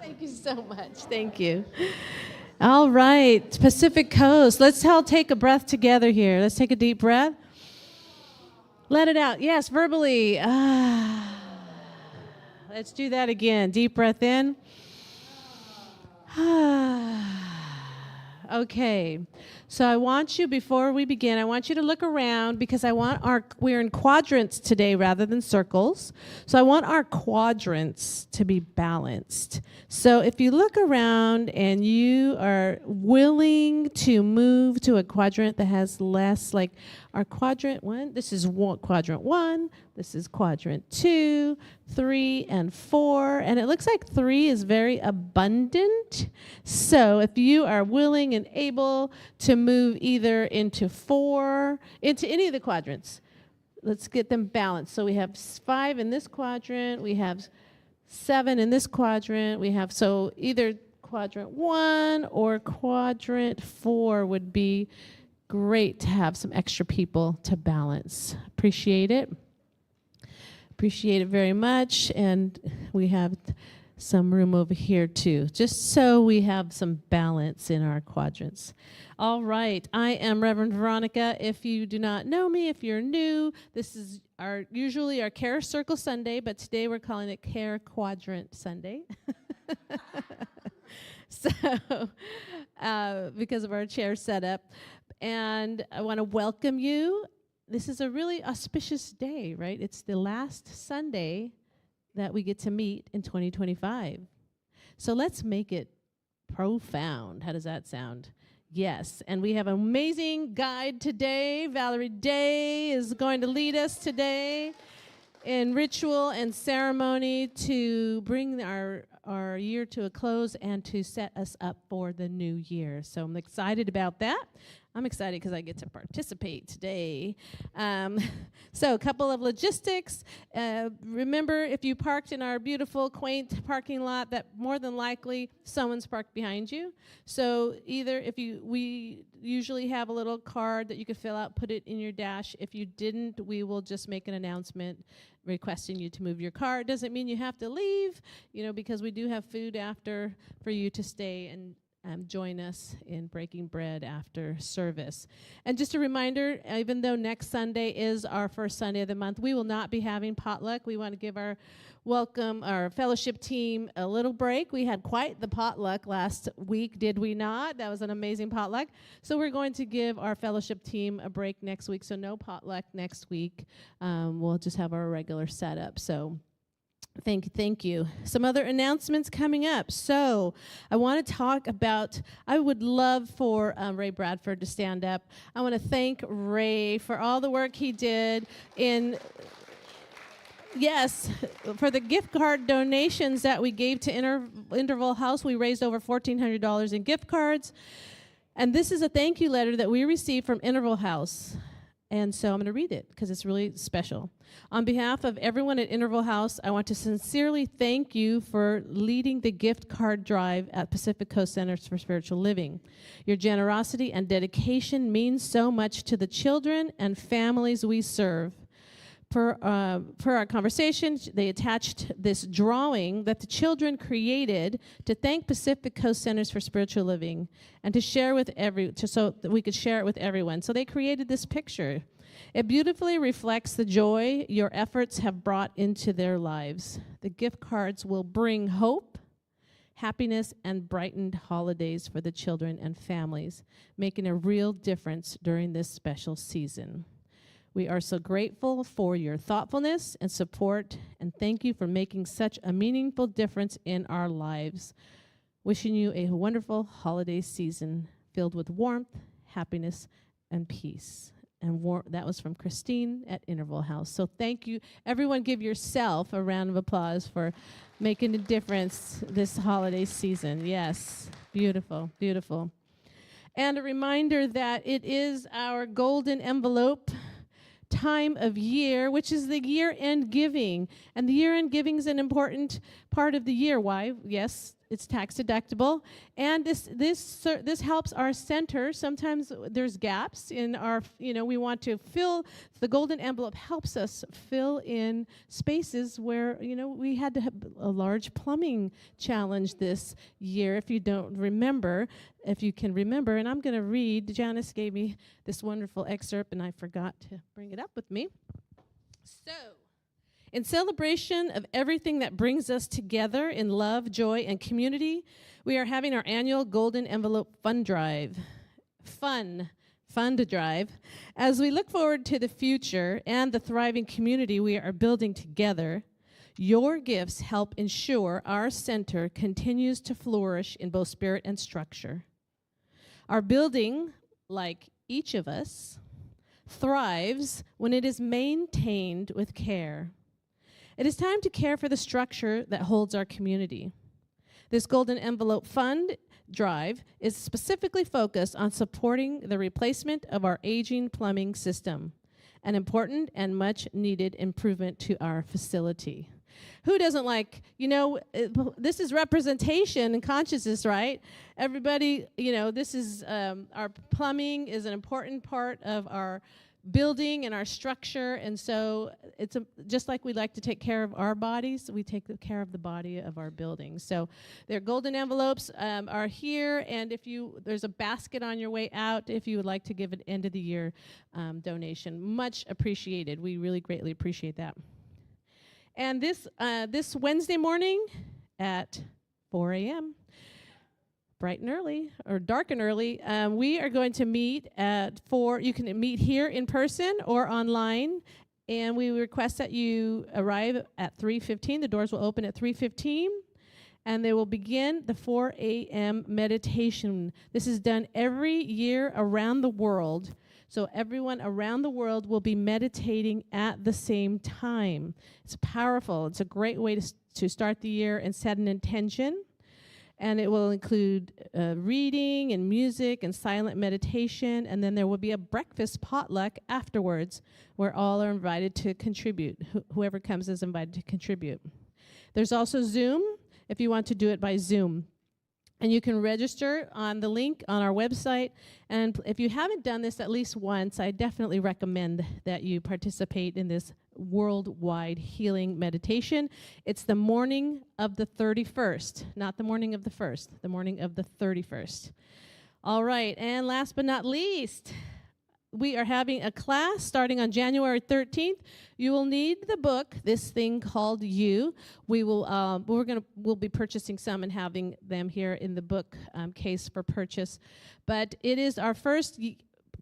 Thank you so much. Thank you. All right, Pacific Coast. Let's all take a breath together here. Let's take a deep breath. Let it out. Yes, verbally. Let's do that again. Deep breath in. Okay. So I want you, before we begin, I want you to look around because we're in quadrants today rather than circles. So I want our quadrants to be balanced. So if you look around and you are willing to move to a quadrant that has less, like our quadrant one, this is quadrant one, this is quadrant 2, 3, and 4, and it looks like 3 is very abundant. So if you are willing and able to move either into 4, into any of the quadrants, let's get them balanced. So we have 5 in this quadrant, we have 7 in this quadrant, we have, so either quadrant 1 or quadrant 4 would be great to have some extra people to balance. Appreciate it. Appreciate it very much. And we have some room over here too, just so we have some balance in our quadrants. All right, I am Reverend Veronica. If you do not know me, if you're new, this is usually our Care Circle Sunday, but today we're calling it Care Quadrant Sunday. So, because of our chair setup. And I want to welcome you. This is a really auspicious day, right? It's the last Sunday that we get to meet in 2025. So let's make it profound. How does that sound? Yes, and we have an amazing guide today. Valerie Day is going to lead us today in ritual and ceremony to bring our year to a close and to set us up for the new year. So I'm excited about that. I'm excited because I get to participate today. So a couple of logistics. Remember, if you parked in our beautiful, quaint parking lot, that more than likely someone's parked behind you. So either we usually have a little card that you could fill out, put it in your dash. If you didn't, we will just make an announcement requesting you to move your car. It doesn't mean you have to leave, because we do have food after for you to stay and join us in breaking bread after service. And just a reminder, even though next Sunday is our first Sunday of the month, we will not be having potluck. We want to give our fellowship team a little break. We had quite the potluck last week, did we not? That was an amazing potluck. So we're going to give our fellowship team a break next week, so no potluck next week. We'll just have our regular setup. So Thank you. Some other announcements coming up. So I want to talk about, I would love for Ray Bradford to stand up. I want to thank Ray for all the work he did for the gift card donations that we gave to Interval House. We raised over $1,400 in gift cards. And this is a thank you letter that we received from Interval House. And so I'm going to read it because it's really special. On behalf of everyone at Interval House, I want to sincerely thank you for leading the gift card drive at Pacific Coast Centers for Spiritual Living. Your generosity and dedication means so much to the children and families we serve. Per our conversation, they attached this drawing that the children created to thank Pacific Coast Centers for Spiritual Living and to share with so that we could share it with everyone. So they created this picture. It beautifully reflects the joy your efforts have brought into their lives. The gift cards will bring hope, happiness, and brightened holidays for the children and families, making a real difference during this special season. We are so grateful for your thoughtfulness and support, and thank you for making such a meaningful difference in our lives. Wishing you a wonderful holiday season filled with warmth, happiness, and peace. And that was from Christine at Interval House. So thank you. Everyone give yourself a round of applause for making a difference this holiday season. Yes, beautiful, beautiful. And a reminder that it is our golden envelope time of year, which is the year-end giving. And the year-end giving is an important part of the year. Why? Yes, It's tax deductible, and this helps our center. Sometimes there's gaps in our, we want to fill. The golden envelope helps us fill in spaces where we had to have a large plumbing challenge this year. If you can remember, and I'm going to read. Janice gave me this wonderful excerpt, and I forgot to bring it up with me. So, in celebration of everything that brings us together in love, joy, and community, we are having our annual Golden Envelope Fund Drive. Fund Drive. As we look forward to the future and the thriving community we are building together, your gifts help ensure our center continues to flourish in both spirit and structure. Our building, like each of us, thrives when it is maintained with care. It is time to care for the structure that holds our community. This Golden Envelope Fund Drive is specifically focused on supporting the replacement of our aging plumbing system, an important and much needed improvement to our facility. Who doesn't like, this is representation and consciousness, right? Everybody, this is, our plumbing is an important part of our building and our structure, and so it's just like we like to take care of our bodies, we take care of the body of our building. So their golden envelopes are here, and there's a basket on your way out if you would like to give an end of the year donation. Much appreciated. We really greatly appreciate that. And this Wednesday morning at 4 a.m., bright and early, or dark and early, we are going to meet at 4. You can meet here in person or online, and we request that you arrive at 3:15. The doors will open at 3:15, and they will begin the 4 a.m. meditation. This is done every year around the world, so everyone around the world will be meditating at the same time. It's powerful. It's a great way to start the year and set an intention. And it will include reading and music and silent meditation. And then there will be a breakfast potluck afterwards where all are invited to contribute. Whoever comes is invited to contribute. There's also Zoom if you want to do it by Zoom. And you can register on the link on our website. And if you haven't done this at least once, I definitely recommend that you participate in this worldwide healing meditation. It's the morning of the 31st, not the morning of the 1st, the morning of the 31st. All right, and last but not least, we are having a class starting on January 13th. You will need the book, This Thing Called You. We'll be purchasing some and having them here in the book case for purchase. But it is our first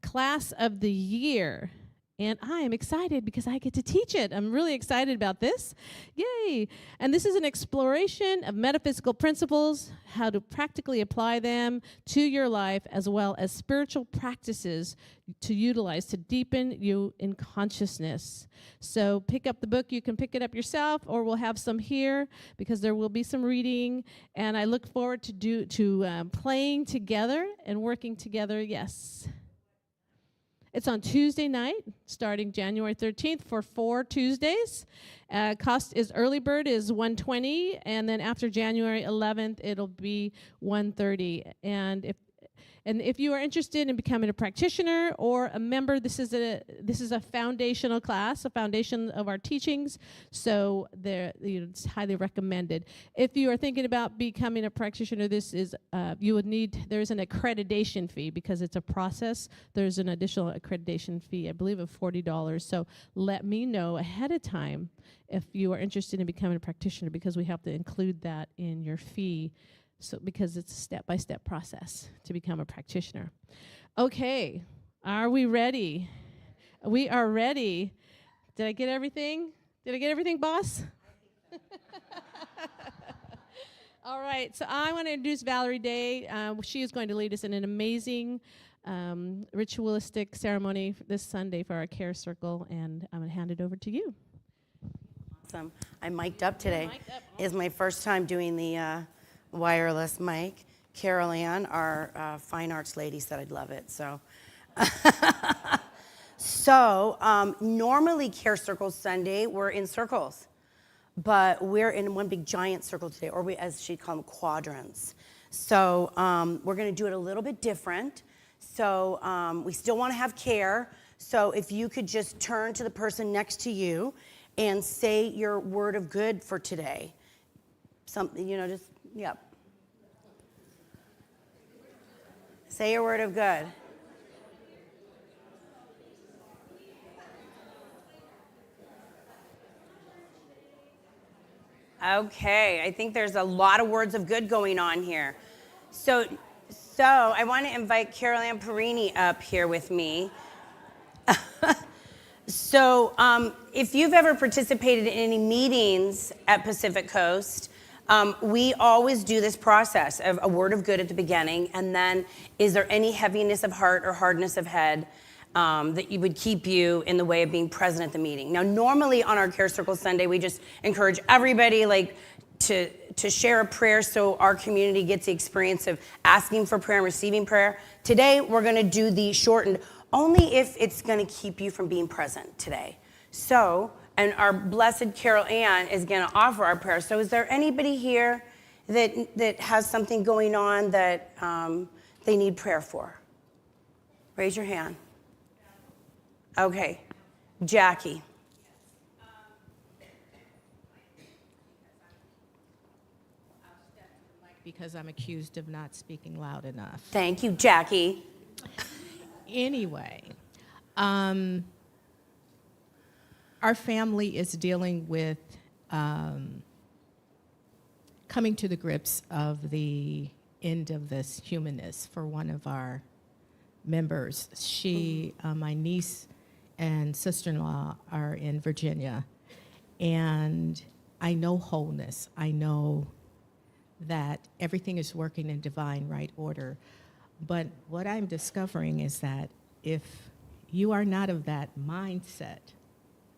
class of the year. And I am excited because I get to teach it. I'm really excited about this. Yay! And this is an exploration of metaphysical principles, how to practically apply them to your life, as well as spiritual practices to utilize to deepen you in consciousness. So pick up the book. You can pick it up yourself, or we'll have some here because there will be some reading. And I look forward to playing together and working together. Yes. It's on Tuesday night, starting January 13th for 4 Tuesdays. Cost is early bird is $120, and then after January 11th, it'll be $130. And if you are interested in becoming a practitioner or a member, this is a foundational class, a foundation of our teachings. So it's highly recommended. If you are thinking about becoming a practitioner, there's an accreditation fee because it's a process. There's an additional accreditation fee, I believe, of $40. So let me know ahead of time if you are interested in becoming a practitioner, because we have to include that in your fee. So because it's a step-by-step process to become a practitioner. Okay, are we ready? We are ready. Did I get everything? Boss? All right, so I want to introduce Valerie Day. She is going to lead us in an amazing ritualistic ceremony this Sunday for our care circle, and I'm going to hand it over to you. Awesome. I'm mic'd up today. It's my first time doing the wireless mic. Carol Ann, our fine arts lady, said I'd love it. So, normally Care Circles Sunday, we're in circles. but we're in one big giant circle today, or as she called them, quadrants. So we're going to do it a little bit different. So we still want to have care. So if you could just turn to the person next to you and say your word of good for today. Something, just, yep. Say your word of good. Okay, I think there's a lot of words of good going on here. So I want to invite Carol Ann Perini up here with me. So if you've ever participated in any meetings at Pacific Coast, we always do this process of a word of good at the beginning, and then is there any heaviness of heart or hardness of head that you would keep you in the way of being present at the meeting? Now, normally on our Care Circle Sunday, we just encourage everybody to share a prayer so our community gets the experience of asking for prayer and receiving prayer. Today, we're going to do the shortened, only if it's going to keep you from being present today. So, and our blessed Carol Ann is going to offer our prayer. So is there anybody here that has something going on that they need prayer for? Raise your hand. Okay. Jackie. Because I'm accused of not speaking loud enough. Thank you, Jackie. Anyway, our family is dealing with coming to the grips of the end of this humanness for one of our members. She, my niece and sister-in-law are in Virginia, and I know wholeness. I know that everything is working in divine right order. But what I'm discovering is that if you are not of that mindset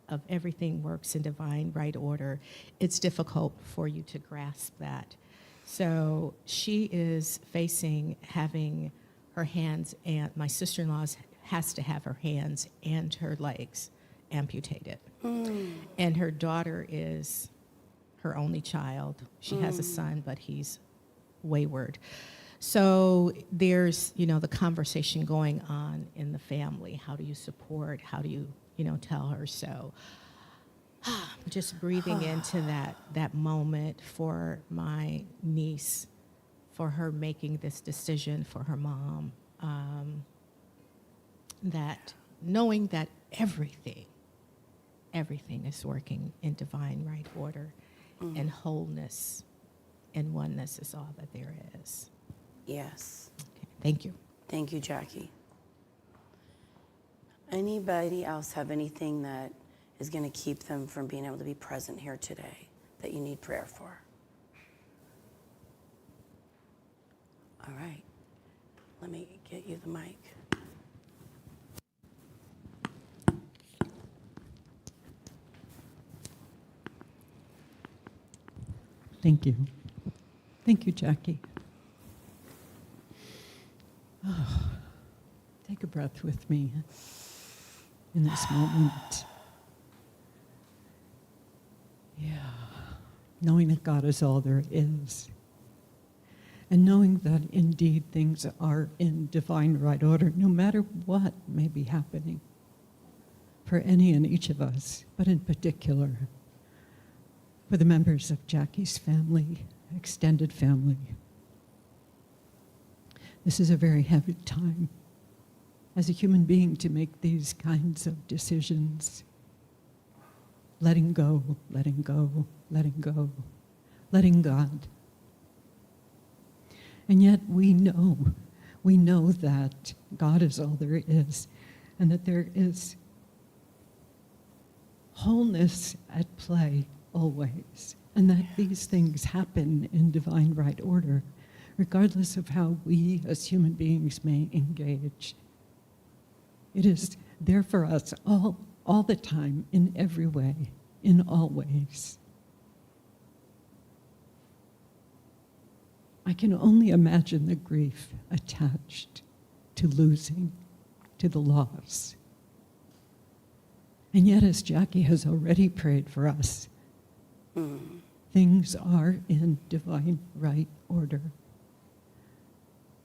of everything works in divine right order, it's difficult for you to grasp that. So she is facing having her hands, and my sister-in-law has to have her hands and her legs amputated. And her daughter is her only child. She has a son, but he's wayward. So there's, the conversation going on in the family. How do you support? How do you, tell her? So just breathing into that moment for my niece, for her making this decision for her mom, that knowing that everything is working in divine right order, and wholeness and oneness is all that there is. Yes. Okay. Thank you. Thank you, Jackie. Anybody else have anything that is going to keep them from being able to be present here today that you need prayer for? All right. Let me get you the mic. Thank you. Thank you, Jackie. Oh, take a breath with me in this moment. Yeah. Knowing that God is all there is. And knowing that indeed things are in divine right order, no matter what may be happening for any and each of us, but in particular for the members of Jackie's family, extended family. This is a very heavy time as a human being to make these kinds of decisions. Letting go, letting go, letting go, letting God. And yet we know that God is all there is, and that there is wholeness at play always, and that these things happen in divine right order, regardless of how we as human beings may engage. It is there for us all the time, in every way, in all ways. I can only imagine the grief attached to losing, to the loss. And yet, as Jackie has already prayed for us, Things are in divine right order.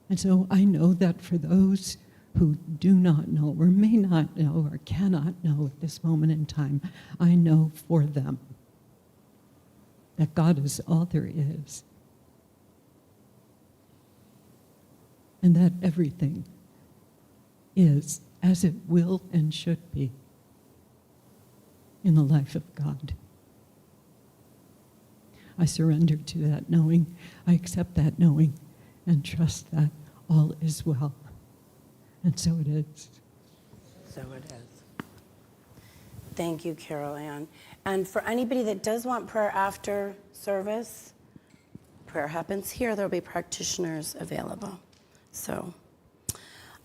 And so I know that for those who do not know or may not know or cannot know at this moment in time, I know for them that God is all there is. And that everything is as it will and should be in the life of God. I surrender to that knowing, I accept that knowing, and trust that all is well. And so it is. So it is. Thank you, Carol Ann. And for anybody that does want prayer after service, prayer happens here. There'll be practitioners available. So,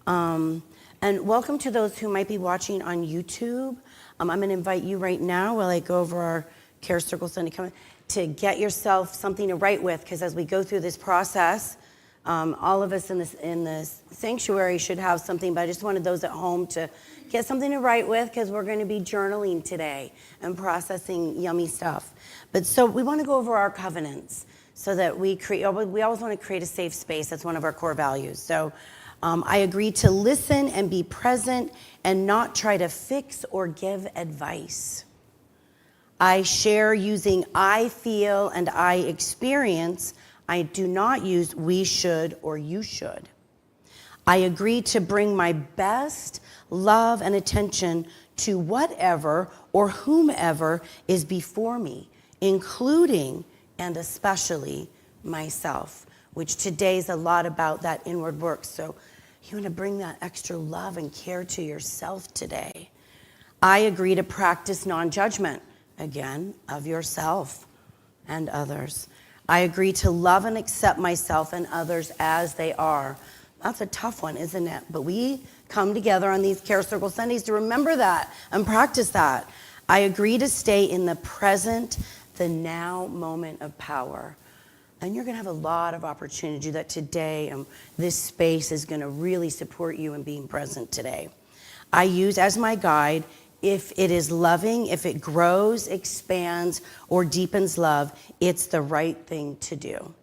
and welcome to those who might be watching on YouTube. I'm going to invite you right now while I go over our Care Circle Sunday to get yourself something to write with, because as we go through this process, all of us in this sanctuary should have something, but I just wanted those at home to get something to write with, because we're going to be journaling today and processing yummy stuff. But so we want to go over our covenants so that we always want to create a safe space. That's one of our core values. So I agree to listen and be present and not try to fix or give advice. I share using I feel and I experience. I do not use we should or you should. I agree to bring my best love and attention to whatever or whomever is before me, including and especially myself, which today is a lot about that inward work. So you want to bring that extra love and care to yourself today. I agree to practice non-judgment, again, of yourself and others. I agree to love and accept myself and others as they are. That's a tough one, isn't it? But we come together on these Care Circle Sundays to remember that and practice that. I agree to stay in the present, the now moment of power. And you're going to have a lot of opportunity to do that today. And this space is going to really support you in being present today. I use as my guide, if it is loving, if it grows, expands, or deepens love, it's the right thing to do.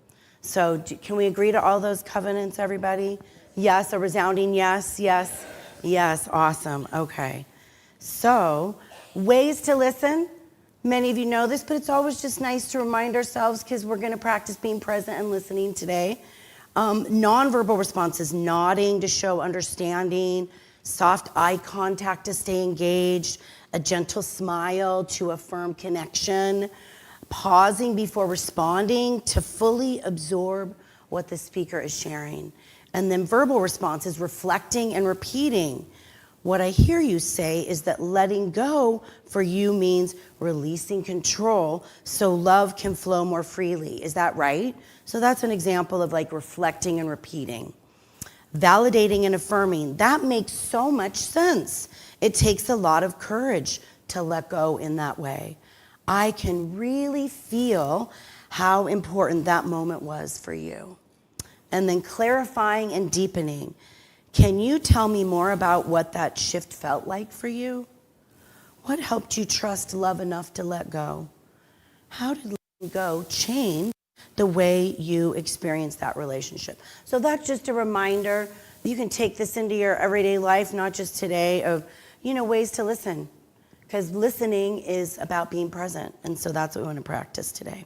So can we agree to all those covenants, everybody? Yes, a resounding yes, yes, yes, awesome, okay. So, ways to listen. Many of you know this, but it's always just nice to remind ourselves, because we're going to practice being present and listening today. Nonverbal responses, nodding to show understanding, soft eye contact to stay engaged, a gentle smile to affirm connection, pausing before responding to fully absorb what the speaker is sharing. And then verbal responses, reflecting and repeating. What I hear you say is that letting go for you means releasing control so love can flow more freely. Is that right? So that's an example of like reflecting and repeating. Validating and affirming, that makes so much sense. It takes a lot of courage to let go in that way. I can really feel how important that moment was for you. And then clarifying and deepening. Can you tell me more about what that shift felt like for you? What helped you trust love enough to let go? How did letting go change the way you experience that relationship? So that's just a reminder. You can take this into your everyday life, not just today, of, ways to listen. Because listening is about being present. And so that's what we want to practice today.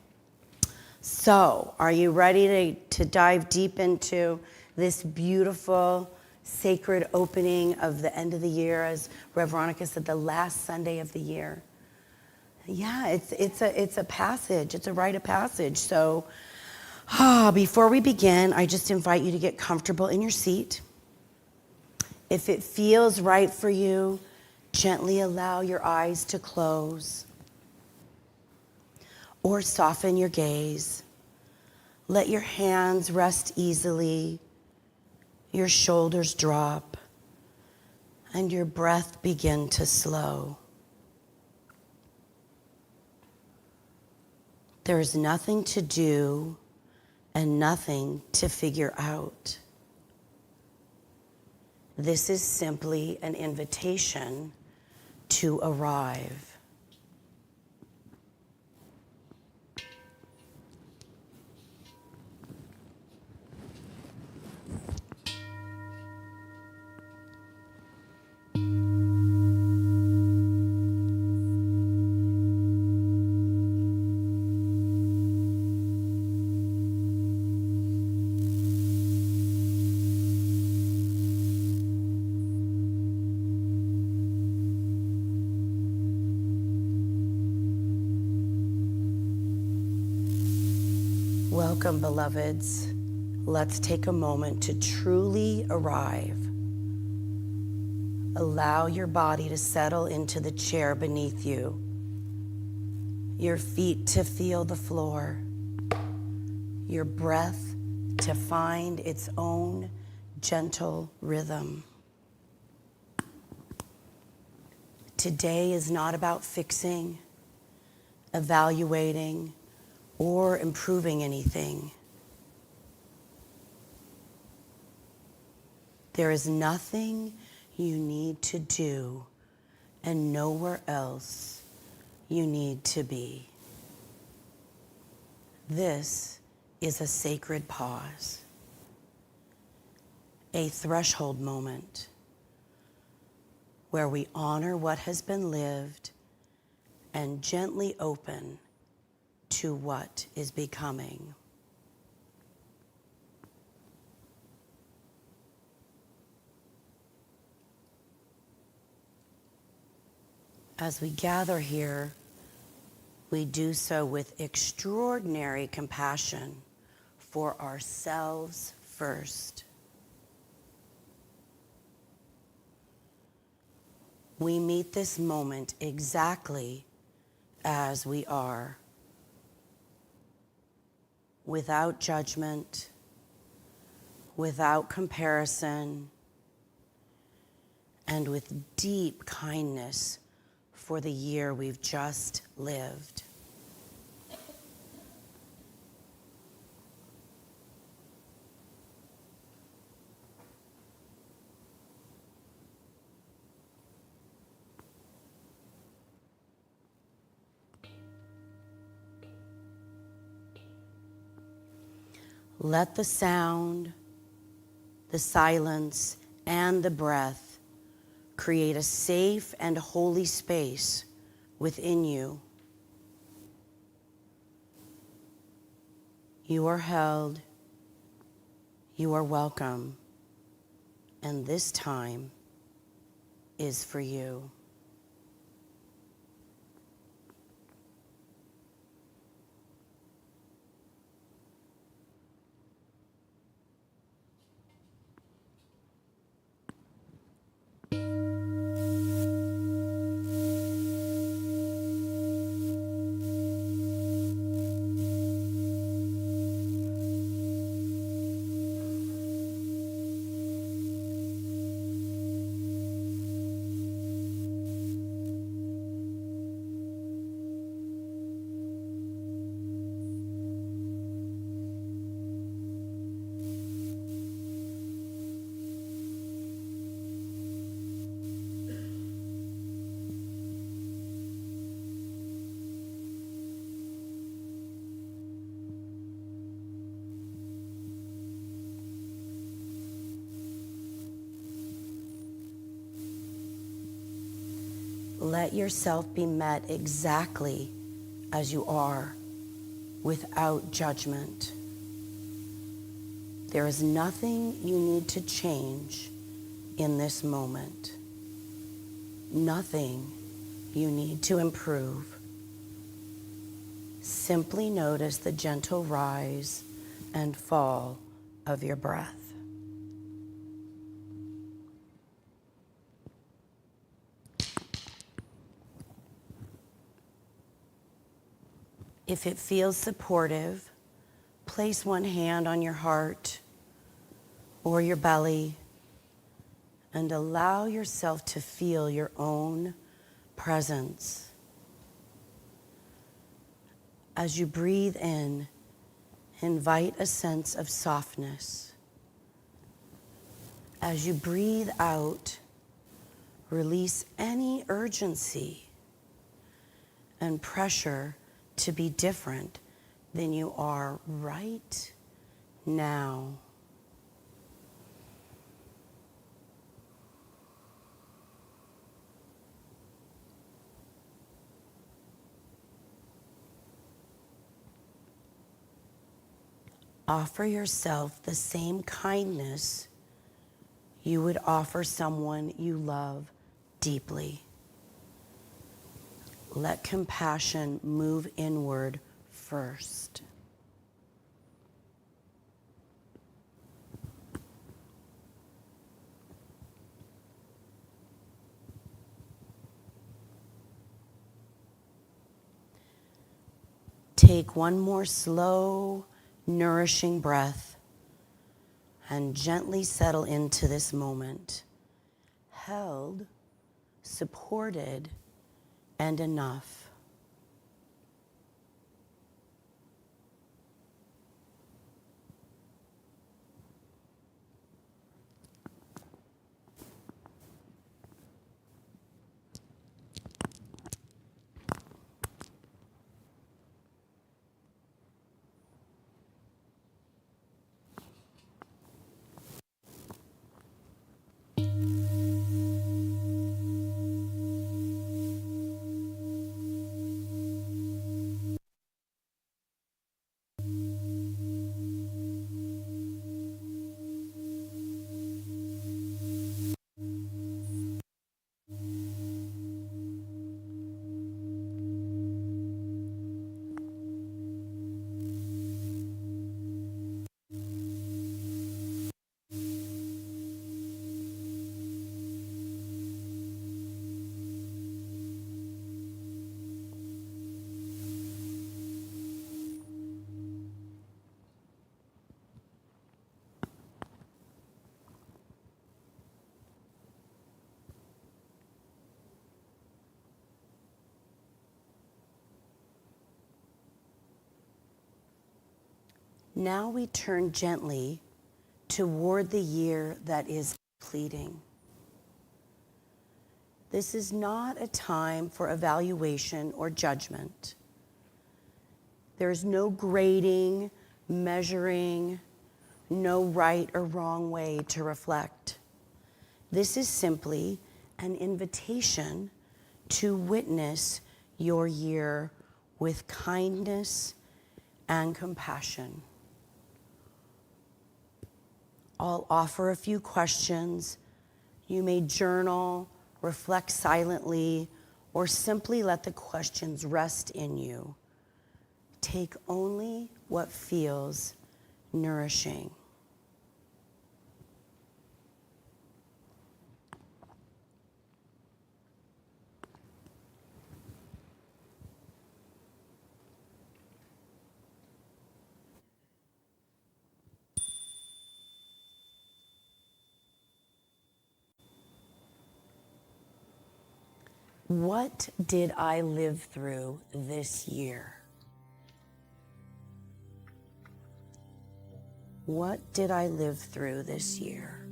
So are you ready to dive deep into this beautiful, sacred opening of the end of the year, as Rev Veronica said, the last Sunday of the year? Yeah, it's a passage. It's a rite of passage. So before we begin, I just invite you to get comfortable in your seat. If it feels right for you, gently allow your eyes to close or soften your gaze. Let your hands rest easily, your shoulders drop, and your breath begin to slow. There is nothing to do and nothing to figure out. This is simply an invitation to arrive. Welcome, beloveds. Let's take a moment to truly arrive. Allow your body to settle into the chair beneath you, your feet to feel the floor, your breath to find its own gentle rhythm. Today is not about fixing, evaluating, or improving anything. There is nothing you need to do and nowhere else you need to be. This is a sacred pause, a threshold moment where we honor what has been lived and gently open to what is becoming. As we gather here, we do so with extraordinary compassion for ourselves first. We meet this moment exactly as we are, without judgment, without comparison, and with deep kindness for the year we've just lived. Let the sound, the silence, and the breath create a safe and holy space within you. You are held, you are welcome, and this time is for you. Let yourself be met exactly as you are, without judgment. There is nothing you need to change in this moment. Nothing you need to improve. Simply notice the gentle rise and fall of your breath. If it feels supportive, place one hand on your heart or your belly and allow yourself to feel your own presence. As you breathe in, invite a sense of softness. As you breathe out, release any urgency and pressure to be different than you are right now. Offer yourself the same kindness you would offer someone you love deeply. Let compassion move inward first. take one more slow, nourishing breath and gently settle into this moment, held, supported, and enough. Now we turn gently toward the year that is completing. This is not a time for evaluation or judgment. There is no grading, measuring, no right or wrong way to reflect. This is simply an invitation to witness your year with kindness and compassion. I'll offer a few questions. You may journal, reflect silently, or simply let the questions rest in you. Take only what feels nourishing. What did I live through this year? What did I live through this year?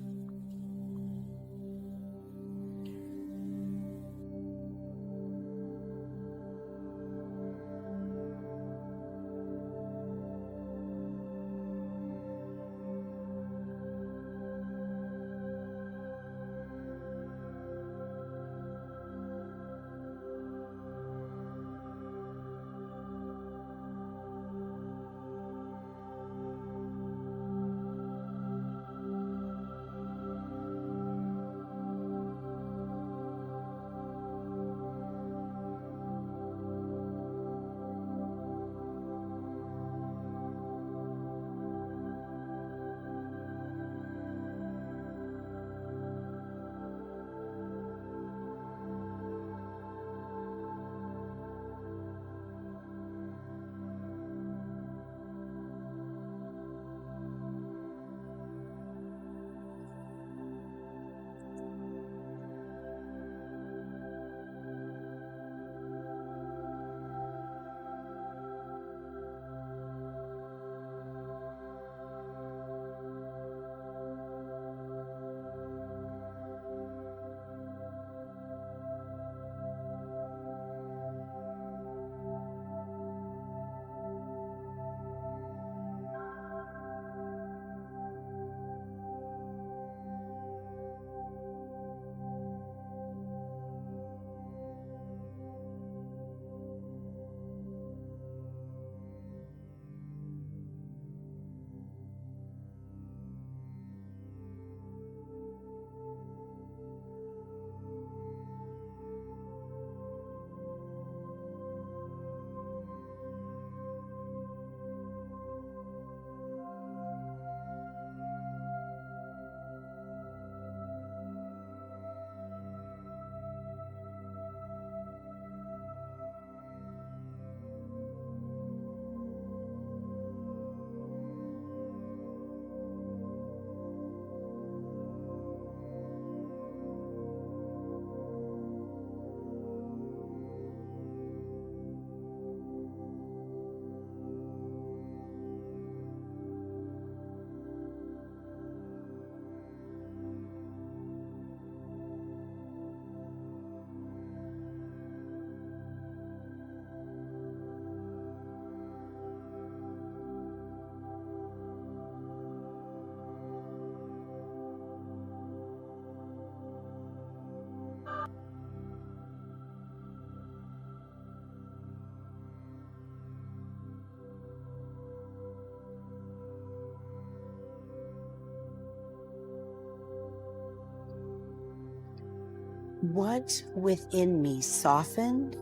What within me softened,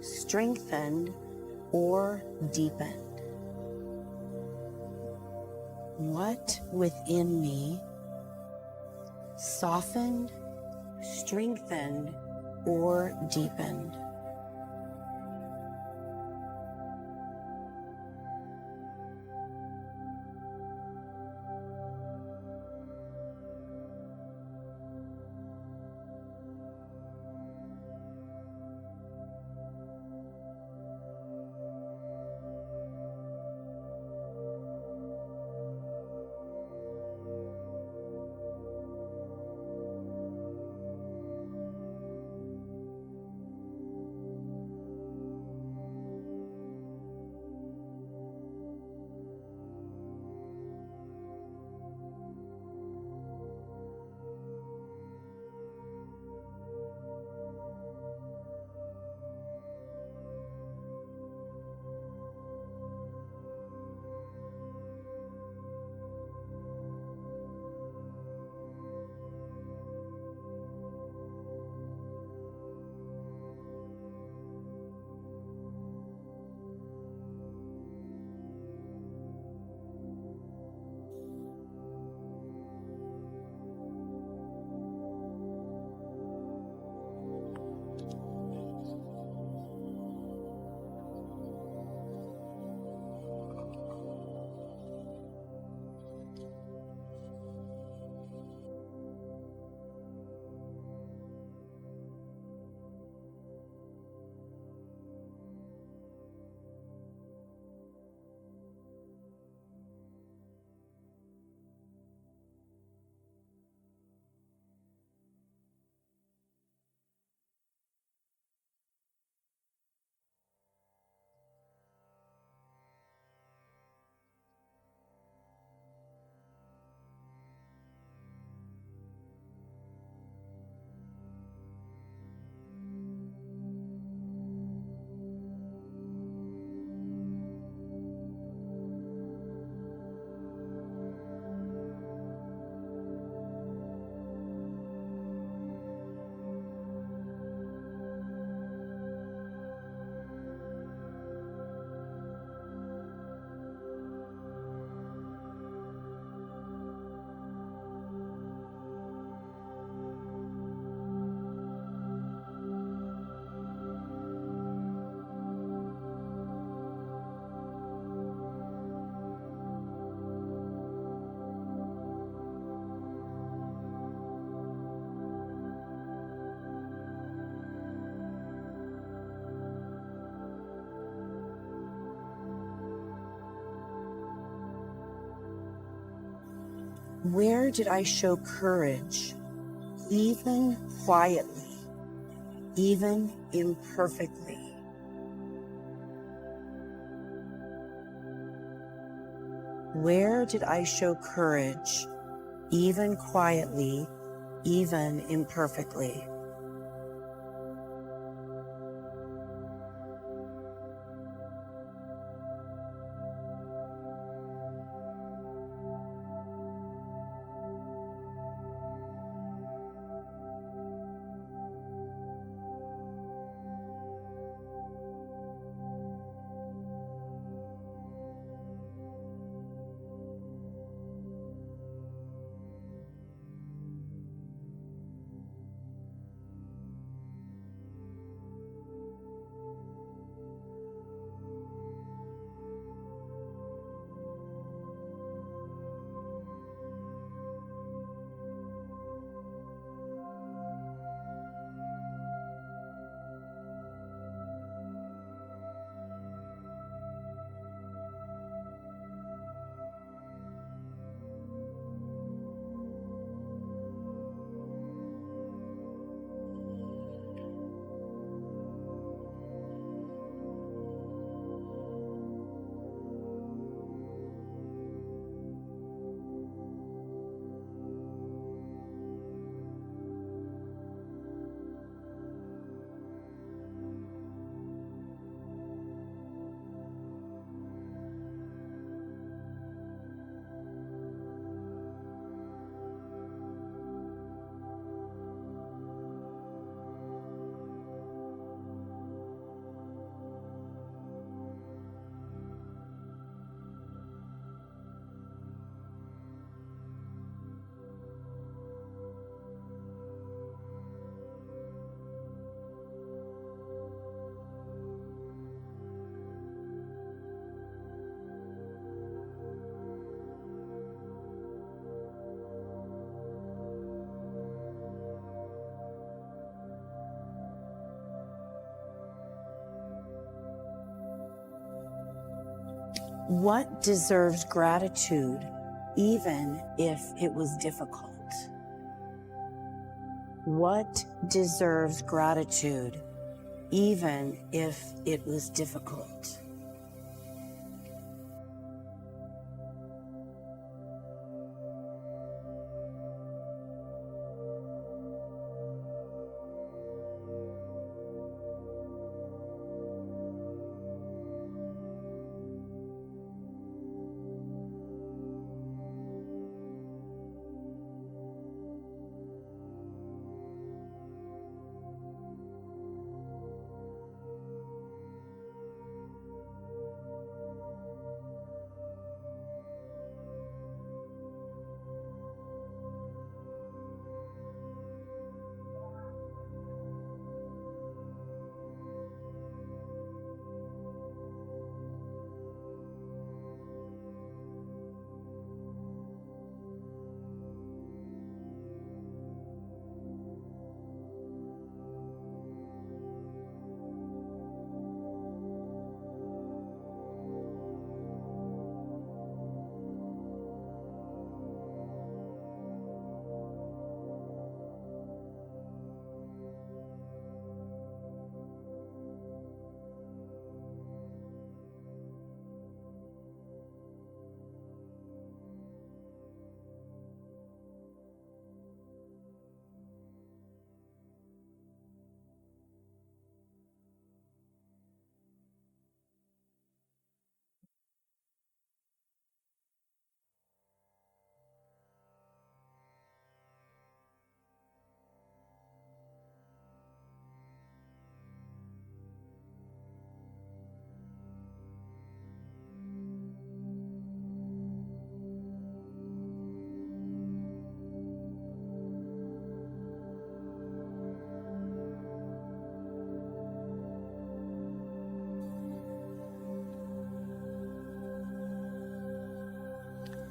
strengthened, or deepened? What within me softened, strengthened, or deepened? Where did I show courage, even quietly, even imperfectly? Where did I show courage, even quietly, even imperfectly? What deserves gratitude, even if it was difficult? What deserves gratitude, even if it was difficult?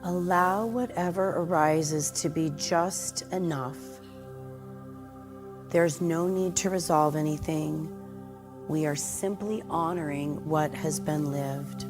Allow whatever arises to be just enough. There's no need to resolve anything. We are simply honoring what has been lived.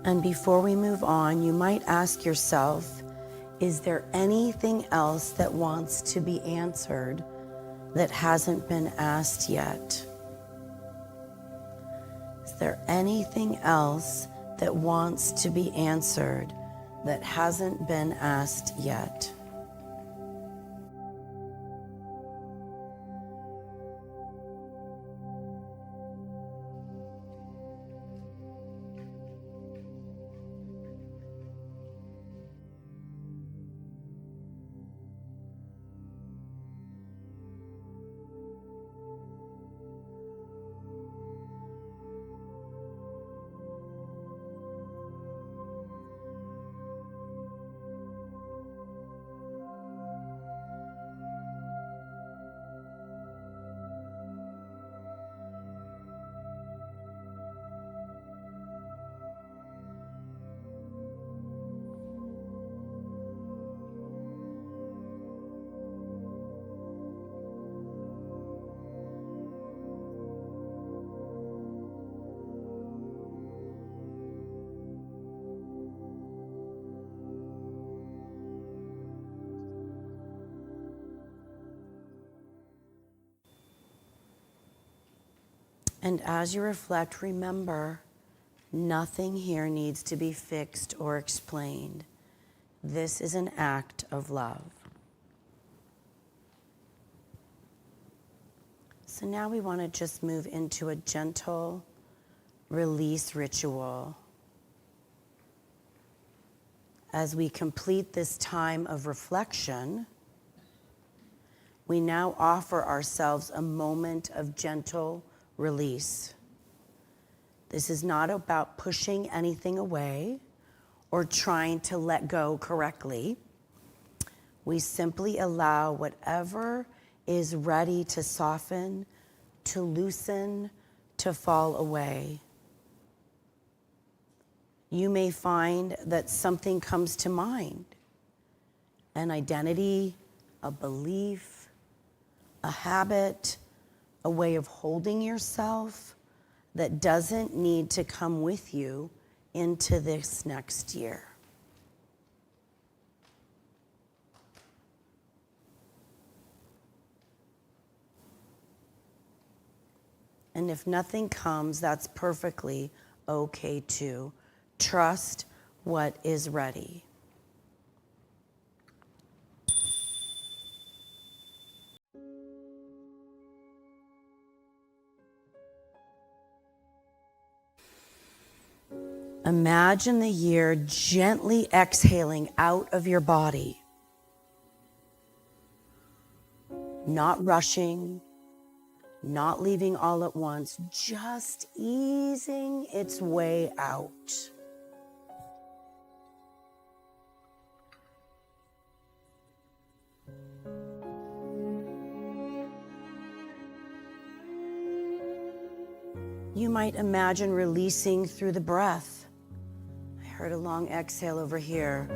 And before we move on, you might ask yourself, is there anything else that wants to be answered that hasn't been asked yet? Is there anything else that wants to be answered that hasn't been asked yet? And as you reflect, remember, nothing here needs to be fixed or explained. This is an act of love. So now we want to just move into a gentle release ritual. As we complete this time of reflection, we now offer ourselves a moment of gentle release. This is not about pushing anything away or trying to let go correctly. We simply allow whatever is ready to soften, to loosen, to fall away. You may find that something comes to mind, an identity, a belief, a habit, a way of holding yourself that doesn't need to come with you into this next year. And if nothing comes, that's perfectly okay too. Trust what is ready. Imagine the year gently exhaling out of your body, not rushing, not leaving all at once, just easing its way out. You might imagine releasing through the breath. I heard a long exhale over here.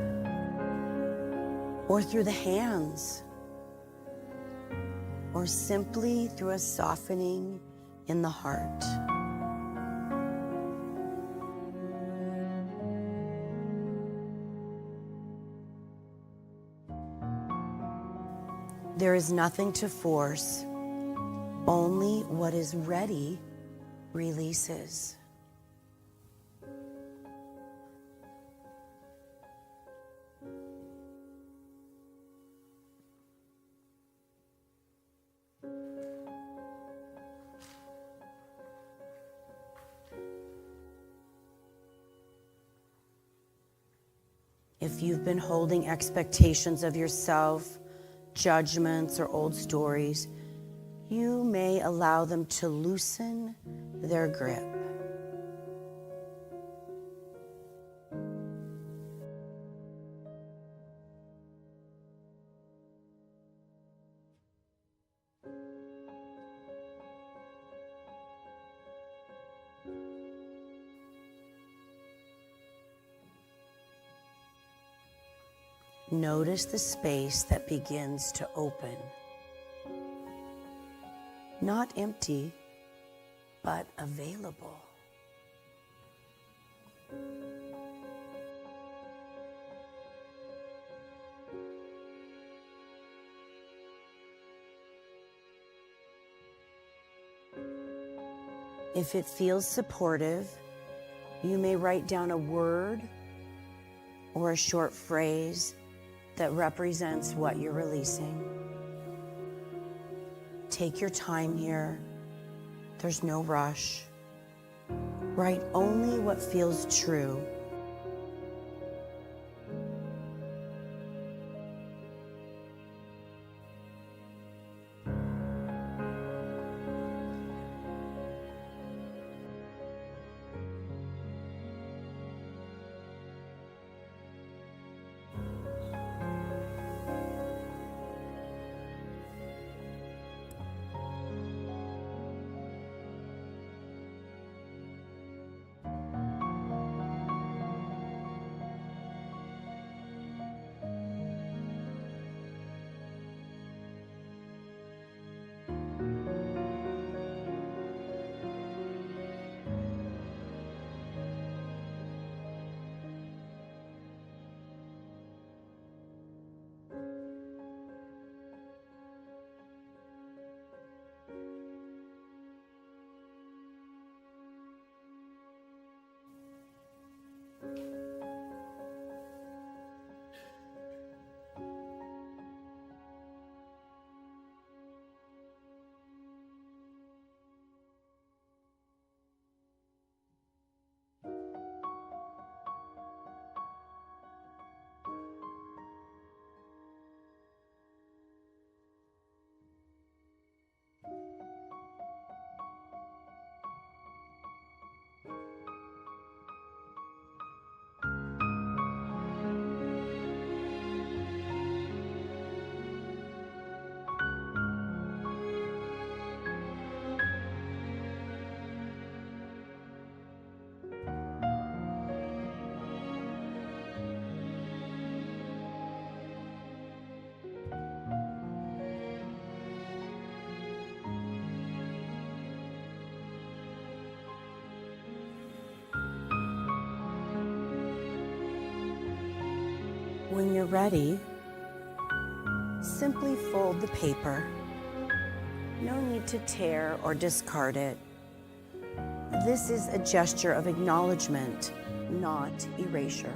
Or through the hands. Or simply through a softening in the heart. There is nothing to force, only what is ready releases. If you've been holding expectations of yourself, judgments, or old stories, you may allow them to loosen their grip. Notice the space that begins to open. Not empty, but available. If it feels supportive, you may write down a word or a short phrase that represents what you're releasing. Take your time here. There's no rush. Write only what feels true. When you're ready, simply fold the paper. No need to tear or discard it. This is a gesture of acknowledgement, not erasure.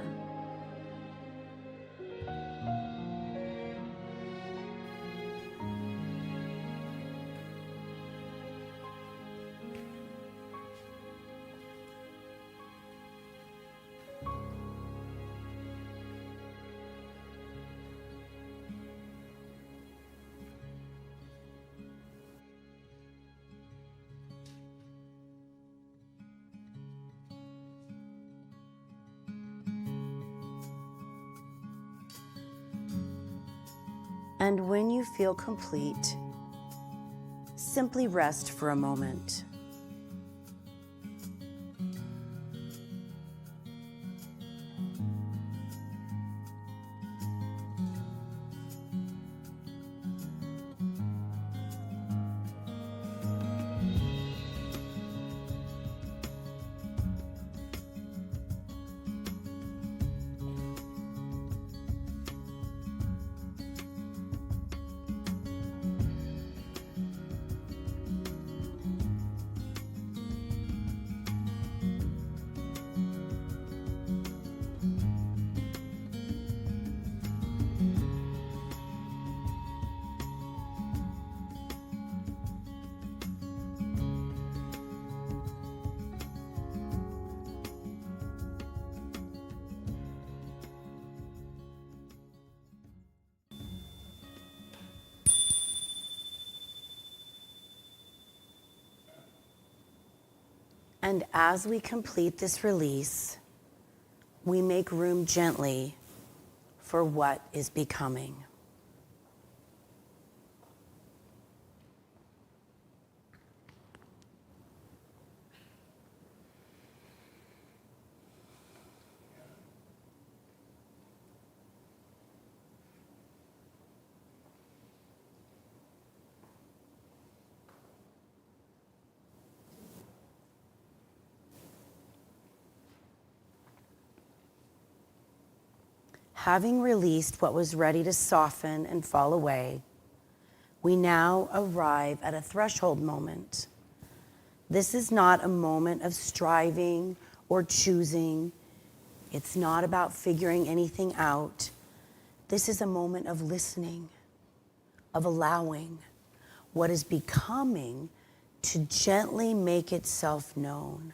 And when you feel complete, simply rest for a moment. And as we complete this release, we make room gently for what is becoming. Having released what was ready to soften and fall away, we now arrive at a threshold moment. This is not a moment of striving or choosing. It's not about figuring anything out. This is a moment of listening, of allowing what is becoming to gently make itself known.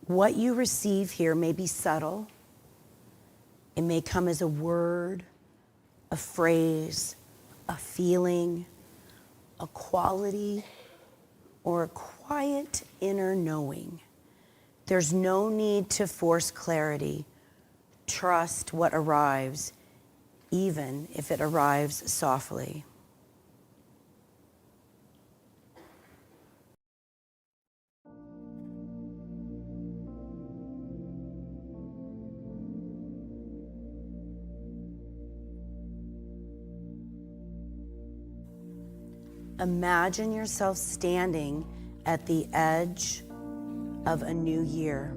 What you receive here may be subtle. It may come as a word, a phrase, a feeling, a quality, or a quiet inner knowing. There's no need to force clarity. Trust what arrives, even if it arrives softly. Imagine yourself standing at the edge of a new year.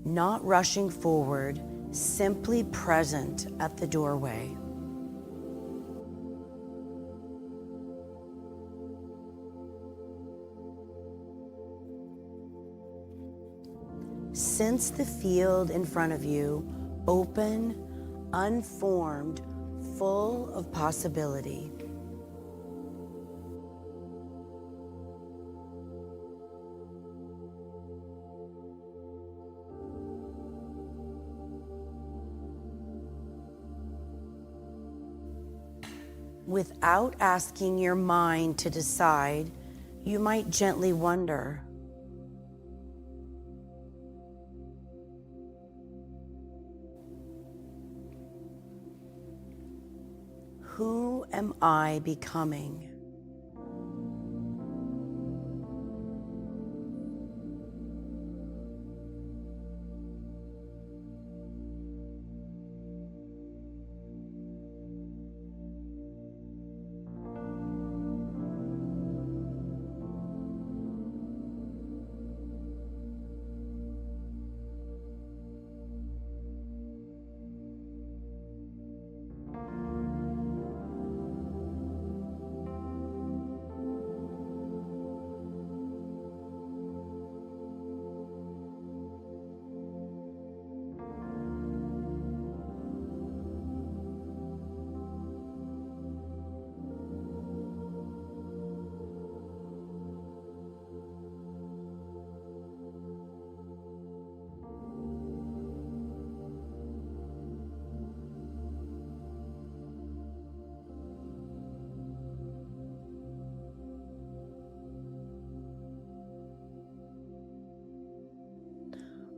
Not rushing forward, simply present at the doorway. Sense the field in front of you, open, unformed, full of possibility. Without asking your mind to decide, you might gently wonder, who am I becoming?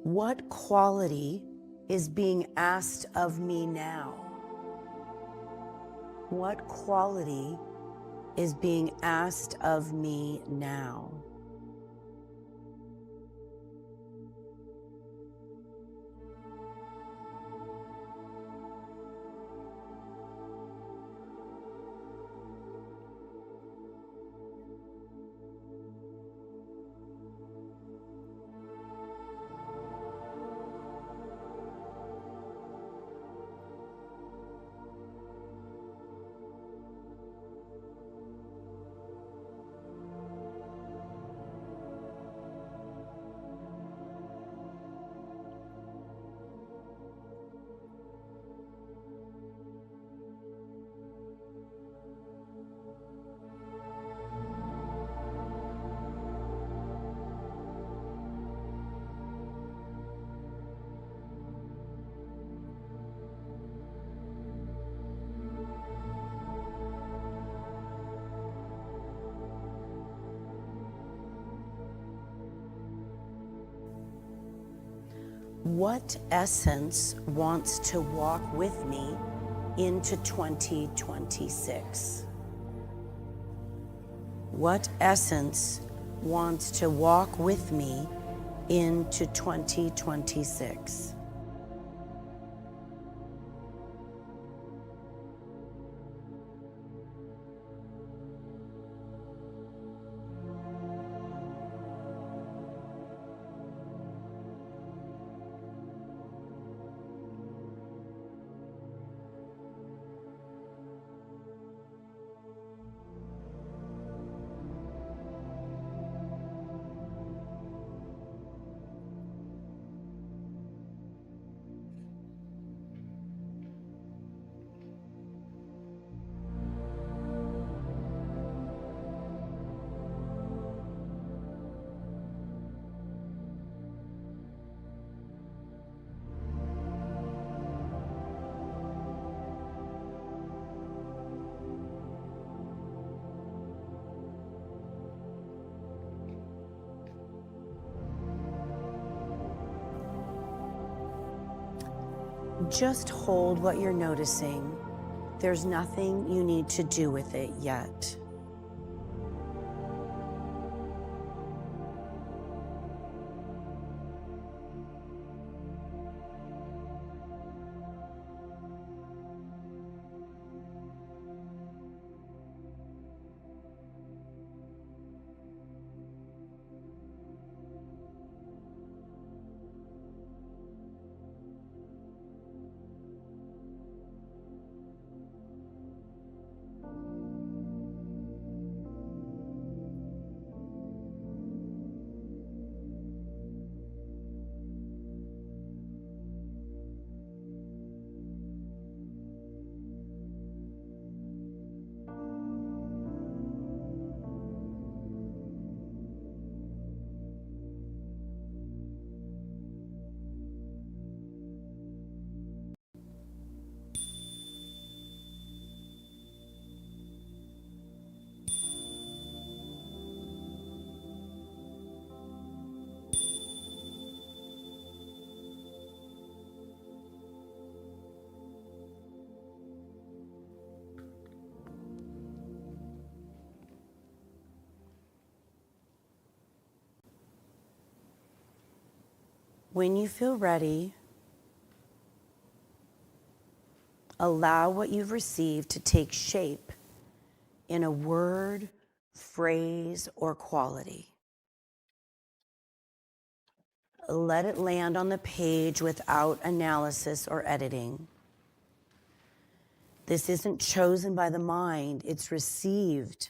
What quality is being asked of me now? What quality is being asked of me now? What essence wants to walk with me into 2026? What essence wants to walk with me into 2026? Just hold what you're noticing. There's nothing you need to do with it yet. When you feel ready, allow what you've received to take shape in a word, phrase, or quality. Let it land on the page without analysis or editing. This isn't chosen by the mind, it's received.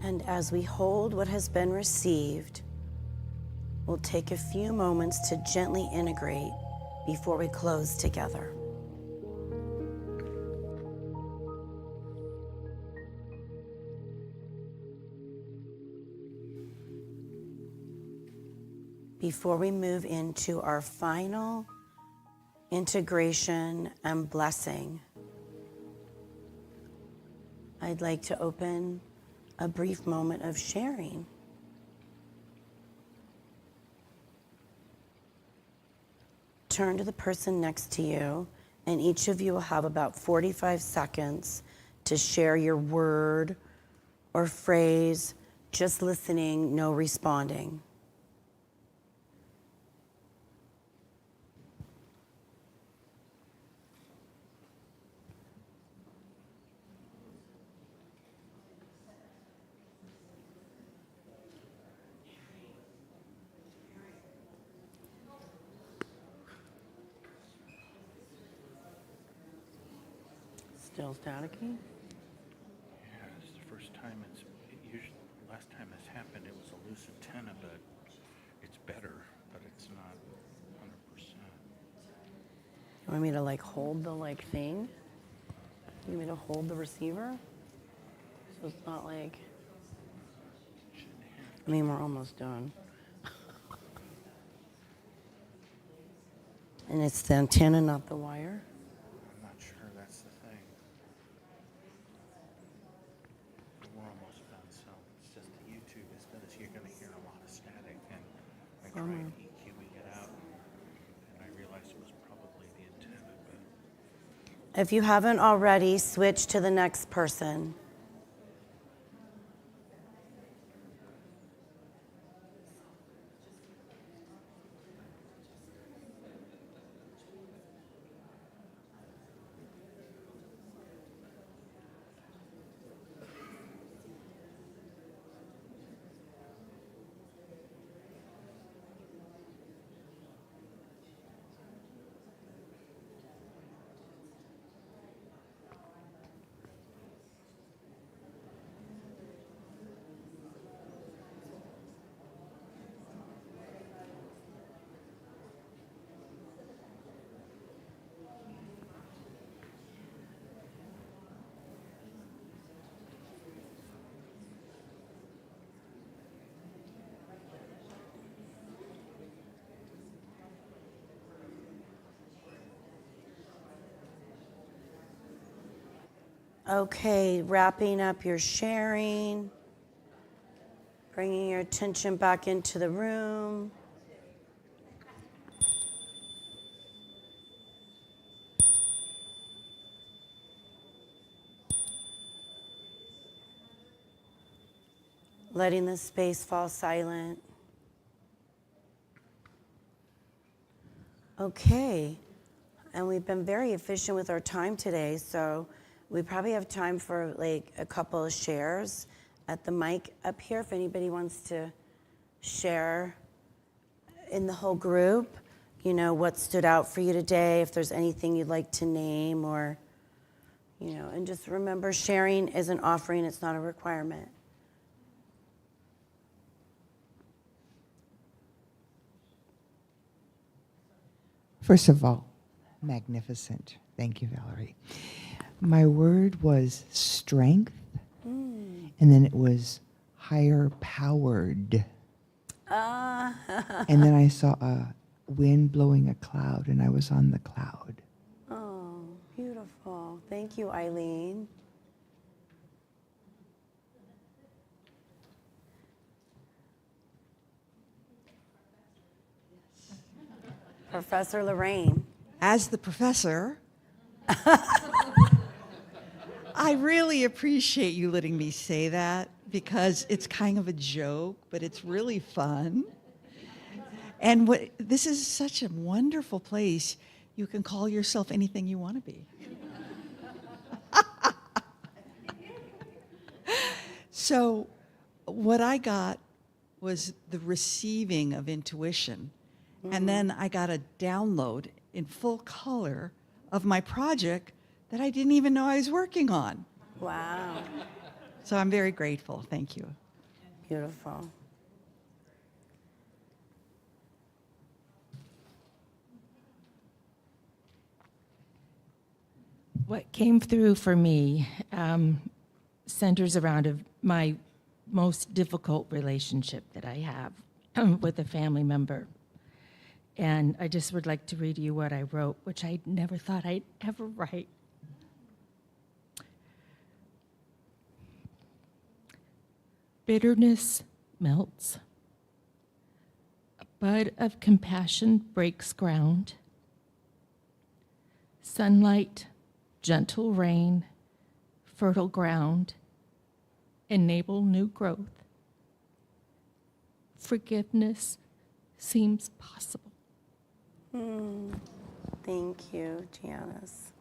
And as we hold what has been received, we'll take a few moments to gently integrate before we close together. Before we move into our final integration and blessing, I'd like to open a brief moment of sharing. Turn to the person next to you, and each of you will have about 45 seconds to share your word or phrase, just listening, no responding. Still staticky? Yeah, it's the first time usually, last time this happened, it was a loose antenna, but it's better, but it's not 100%. You want me to hold the thing? You want me to hold the receiver? So it's not I mean, we're almost done. And it's the antenna, not the wire? I'm not sure that's the thing. We're almost done, so it's just the YouTube is good as you're gonna hear a lot of static, and I tried EQing it out, and I realized it was probably the antenna, but If you haven't already, switch to the next person. Okay, wrapping up your sharing, bringing your attention back into the room. Letting the space fall silent. Okay, and we've been very efficient with our time today, so we probably have time for a couple of shares at the mic up here if anybody wants to share in the whole group, what stood out for you today, if there's anything you'd like to name or, and just remember sharing is an offering, it's not a requirement. First of all, magnificent. Thank you, Valerie. My word was strength, and then it was higher powered. And then I saw a wind blowing a cloud, and I was on the cloud. Oh, beautiful. Thank you, Eileen. Professor Lorraine. As the professor, I really appreciate you letting me say that because it's kind of a joke, but it's really fun. And this is such a wonderful place. You can call yourself anything you want to be. So what I got was the receiving of intuition. And then I got a download in full color of my project that I didn't even know I was working on. Wow. So I'm very grateful. Thank you. Beautiful. What came through for me centers around my most difficult relationship that I have with a family member. And I just would like to read you what I wrote, which I never thought I'd ever write. Bitterness melts. A bud of compassion breaks ground. Sunlight, gentle rain, fertile ground, enable new growth. Forgiveness seems possible. Thank you, Janice.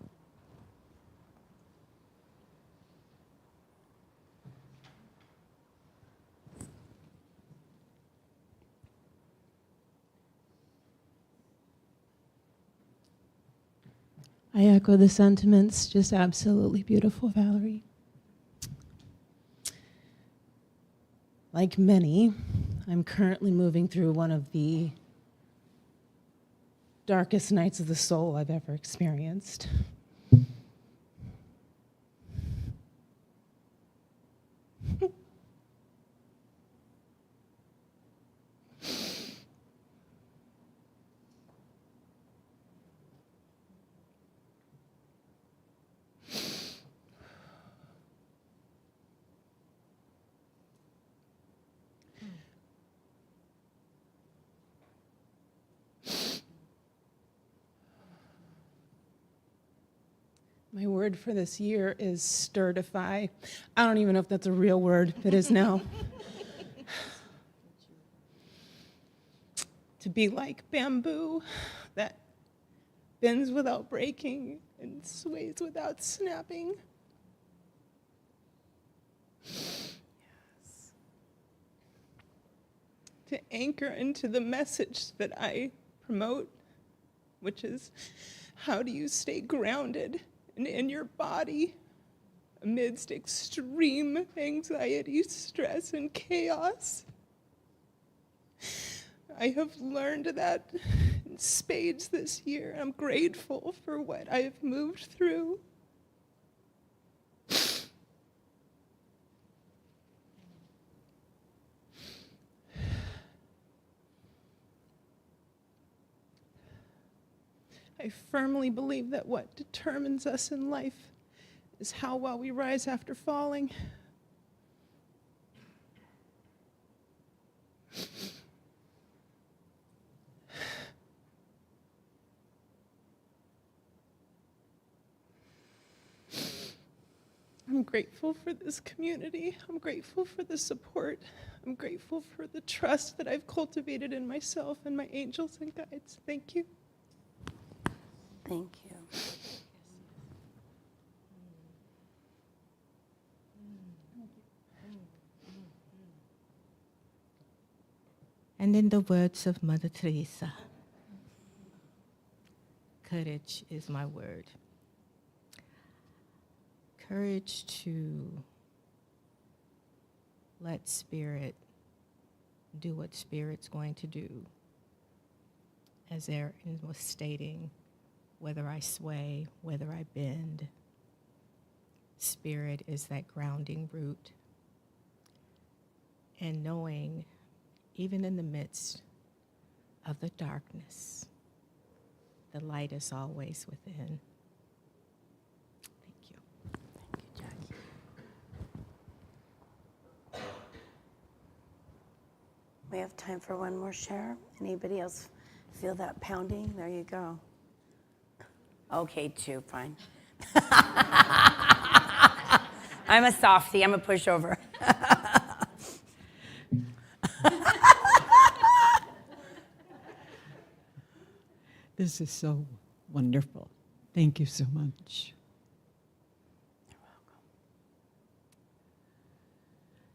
I echo the sentiments. Just absolutely beautiful, Valerie. Like many, I'm currently moving through one of the darkest nights of the soul I've ever experienced. My word for this year is sturdify. I don't even know if that's a real word. It is now. To be like bamboo that bends without breaking and sways without snapping. Yes. To anchor into the message that I promote, which is how do you stay grounded and in your body amidst extreme anxiety, stress, and chaos. I have learned that in spades this year. I'm grateful for what I have moved through. I firmly believe that what determines us in life is how well we rise after falling. I'm grateful for this community. I'm grateful for the support. I'm grateful for the trust that I've cultivated in myself and my angels and guides. Thank you. Thank you. And in the words of Mother Teresa, courage is my word. Courage to let Spirit do what Spirit's going to do. As Erin was stating, whether I sway, whether I bend, Spirit is that grounding root. And knowing, even in the midst of the darkness, the light is always within. Thank you. Thank you, Jackie. We have time for one more share. Anybody else feel that pounding? There you go. Okay, two, fine. I'm a softie, I'm a pushover. This is so wonderful. Thank you so much. You're welcome.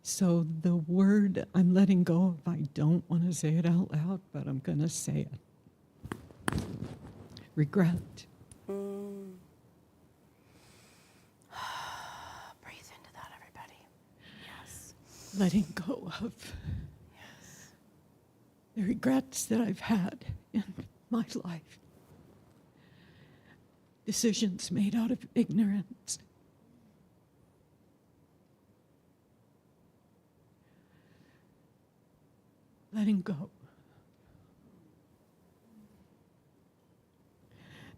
So the word I'm letting go of, I don't want to say it out loud, but I'm going to say it. Regret. Breathe into that, everybody. letting go of the regrets that I've had in my life. Decisions made out of ignorance. Letting go.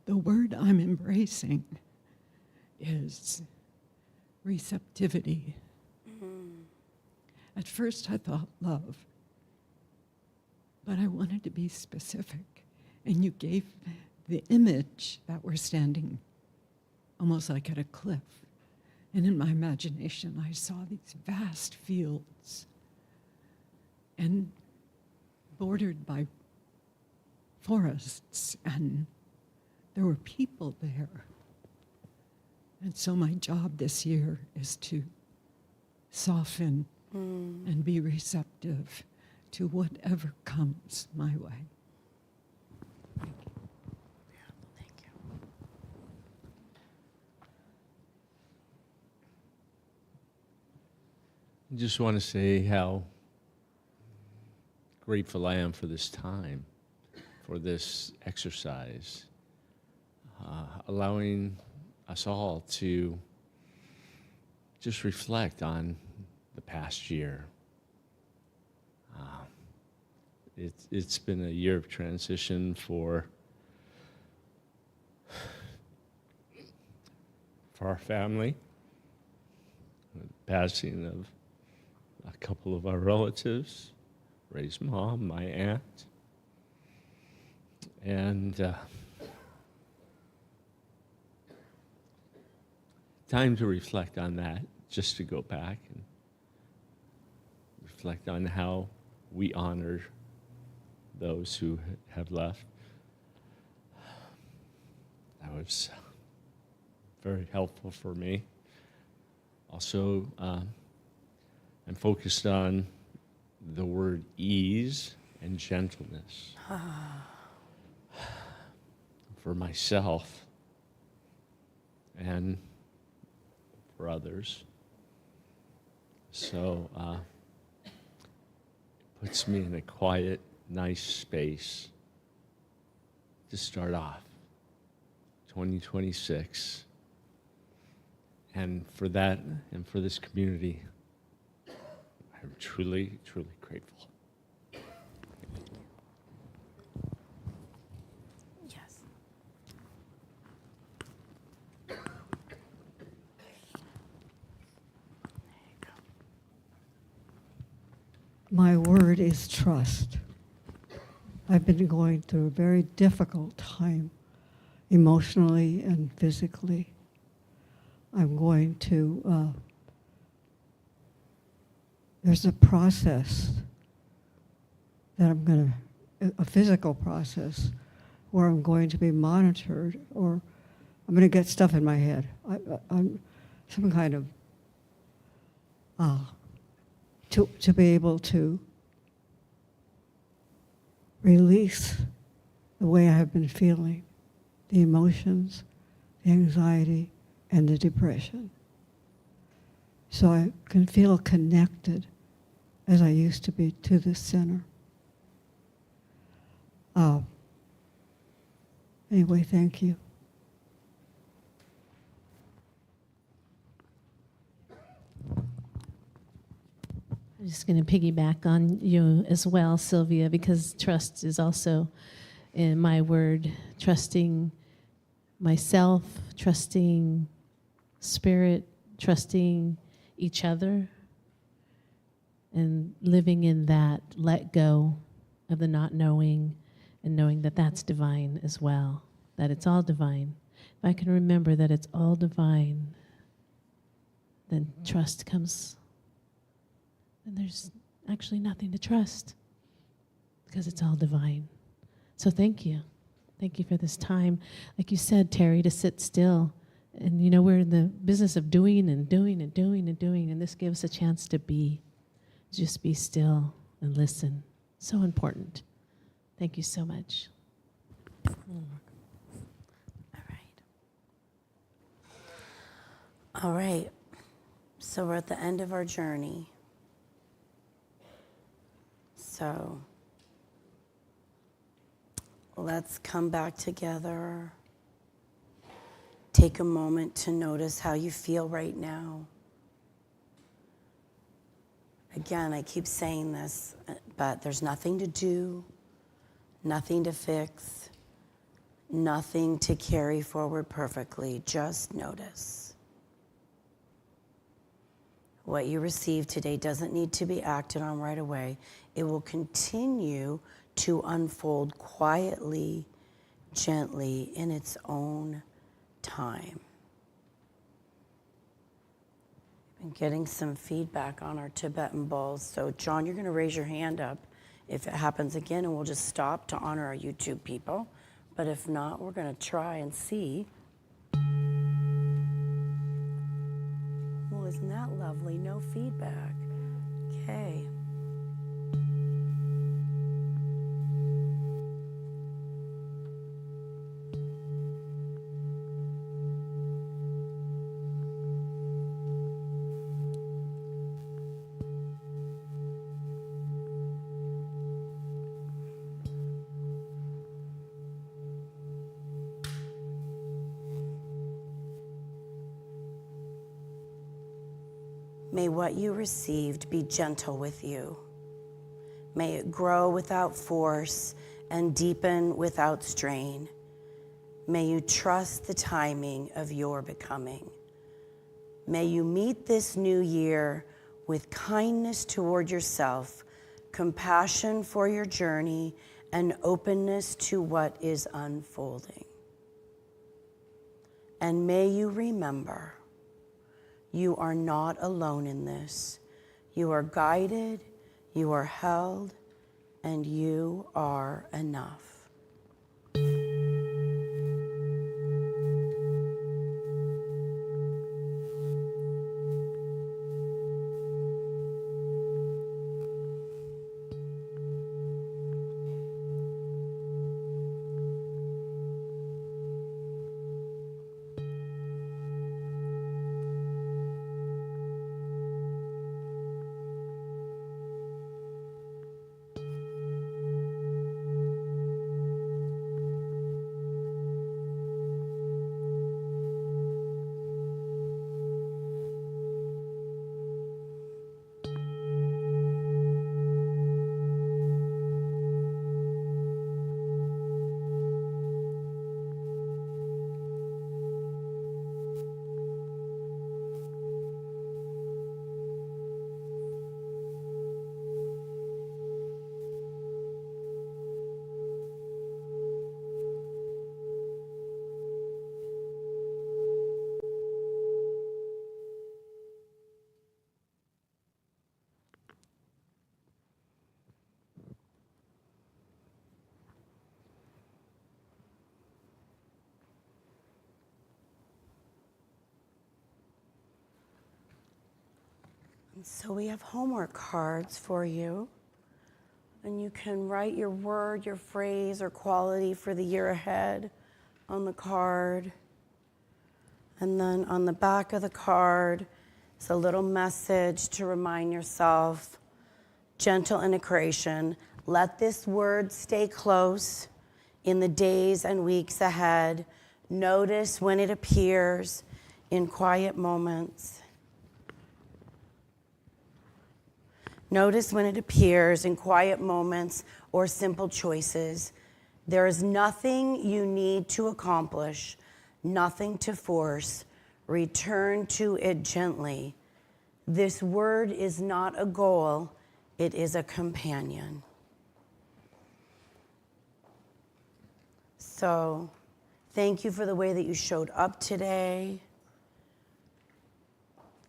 The word I'm embracing is receptivity. At first I thought love, but I wanted to be specific. And you gave the image that we're standing almost like at a cliff. And in my imagination, I saw these vast fields and bordered by forests, and there were people there. And so my job this year is to soften and be receptive to whatever comes my way. Thank you. I just want to say how grateful I am for this time, for this exercise, allowing us all to just reflect on the past year. It's been a year of transition for our family, the passing of a couple of our relatives, Ray's mom, my aunt, and time to reflect on that, just to go back and reflect on how we honor those who have left. That was very helpful for me. Also, I'm focused on the word ease and gentleness for myself and for others. So it puts me in a quiet, nice space to start off 2026. And for that and for this community, I'm truly, truly grateful. Yes. My word is trust. I've been going through a very difficult time, emotionally and physically. I'm going to, there's a process that I'm going to, a physical process, where I'm going to be monitored, or I'm going to get stuff in my head. I'm some kind of, to be able to release the way I have been feeling, the emotions, the anxiety, and the depression. So I can feel connected as I used to be to the center. Anyway, thank you. I'm just going to piggyback on you as well, Sylvia, because trust is also in my word, trusting myself, trusting spirit, trusting each other, and living in that let go of the not knowing, and knowing that that's divine as well, that it's all divine. If I can remember that it's all divine, then trust comes. And there's actually nothing to trust because it's all divine. So thank you. Thank you for this time. Like you said, Terry, to sit still. And you know, we're in the business of doing and doing and doing and doing, and this gives a chance to be. Just be still and listen. So important. Thank you so much. All right. All right. So we're at the end of our journey. So let's come back together. Take a moment to notice how you feel right now. Again, I keep saying this, but there's nothing to do, nothing to fix, nothing to carry forward perfectly. Just notice. What you received today doesn't need to be acted on right away. It will continue to unfold quietly, gently, in its own time. I'm getting some feedback on our Tibetan bowls. So, John, you're going to raise your hand up if it happens again, and we'll just stop to honor our YouTube people. But if not, we're going to try and see. Well, isn't that lovely? No feedback. Okay. May what you received be gentle with you. May it grow without force and deepen without strain. May you trust the timing of your becoming. May you meet this new year with kindness toward yourself, compassion for your journey, and openness to what is unfolding. And may you remember, you are not alone in this. You are guided, you are held, and you are enough. So we have homework cards for you, and you can write your word, your phrase, or quality for the year ahead on the card. And then on the back of the card is a little message to remind yourself, gentle integration. Let this word stay close in the days and weeks ahead. Notice when it appears in quiet moments. Notice when it appears in quiet moments or simple choices. There is nothing you need to accomplish, nothing to force. Return to it gently. This word is not a goal, it is a companion. So, thank you for the way that you showed up today.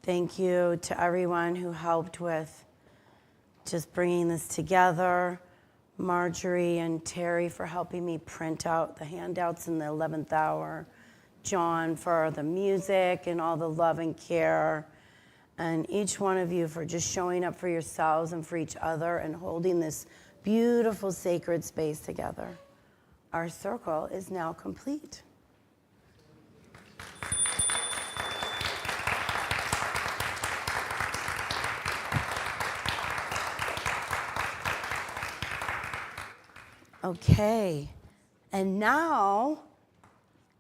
Thank you to everyone who helped with just bringing this together. Marjorie and Terry for helping me print out the handouts in the 11th hour. John for the music and all the love and care. And each one of you for just showing up for yourselves and for each other and holding this beautiful sacred space together. Our circle is now complete. Okay. And now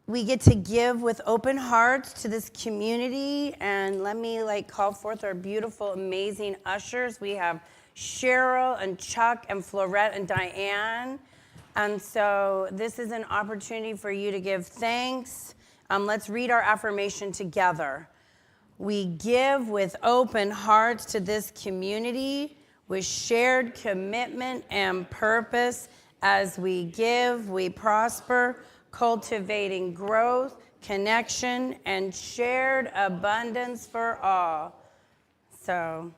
we get to give with open hearts to this community. And let me call forth our beautiful, amazing ushers. We have Cheryl and Chuck and Florette and Diane. And so this is an opportunity for you to give thanks. Let's read our affirmation together. We give with open hearts to this community with shared commitment and purpose. As we give, we prosper, cultivating growth, connection, and shared abundance for all. So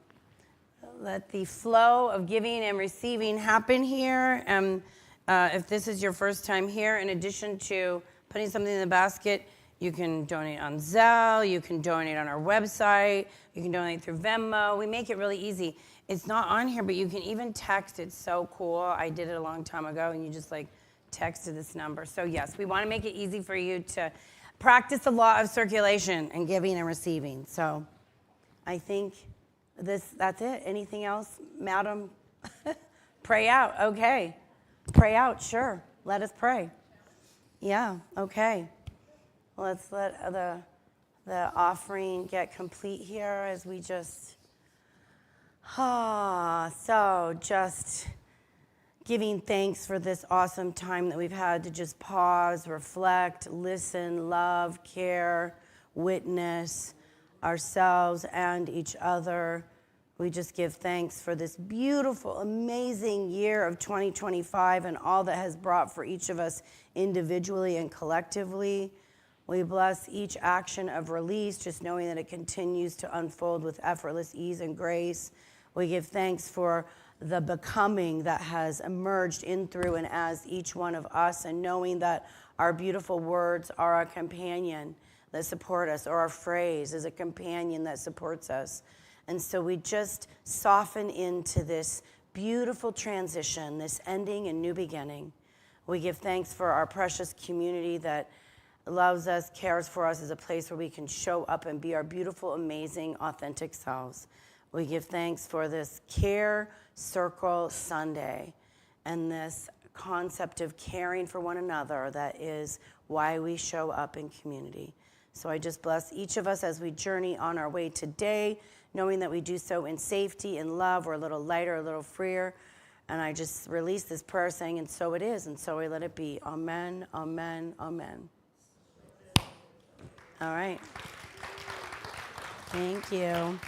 let the flow of giving and receiving happen here. If this is your first time here, in addition to putting something in the basket, you can donate on Zelle, you can donate on our website, you can donate through Venmo. We make it really easy. It's not on here, but you can even text. It's so cool. I did it a long time ago, and you just text to this number. So yes, we want to make it easy for you to practice the law of circulation and giving and receiving. So I think that's it. Anything else, madam? Pray out. Okay. Pray out, sure. Let us pray. Yeah, okay. Let's let the offering get complete here as we just, so just giving thanks for this awesome time that we've had to just pause, reflect, listen, love, care, witness ourselves and each other. We just give thanks for this beautiful, amazing year of 2025 and all that has brought for each of us individually and collectively. We bless each action of release, just knowing that it continues to unfold with effortless ease and grace. We give thanks for the becoming that has emerged in, through, and as each one of us, and knowing that our beautiful words are a companion that support us, or our phrase is a companion that supports us. And so we just soften into this beautiful transition, this ending and new beginning. We give thanks for our precious community that loves us, cares for us, as a place where we can show up and be our beautiful, amazing, authentic selves. We give thanks for this Care Circle Sunday and this concept of caring for one another that is why we show up in community. So I just bless each of us as we journey on our way today, knowing that we do so in safety and love. We're a little lighter, a little freer. And I just release this prayer saying, and so it is, and so we let it be. Amen, amen, amen. All right. Thank you.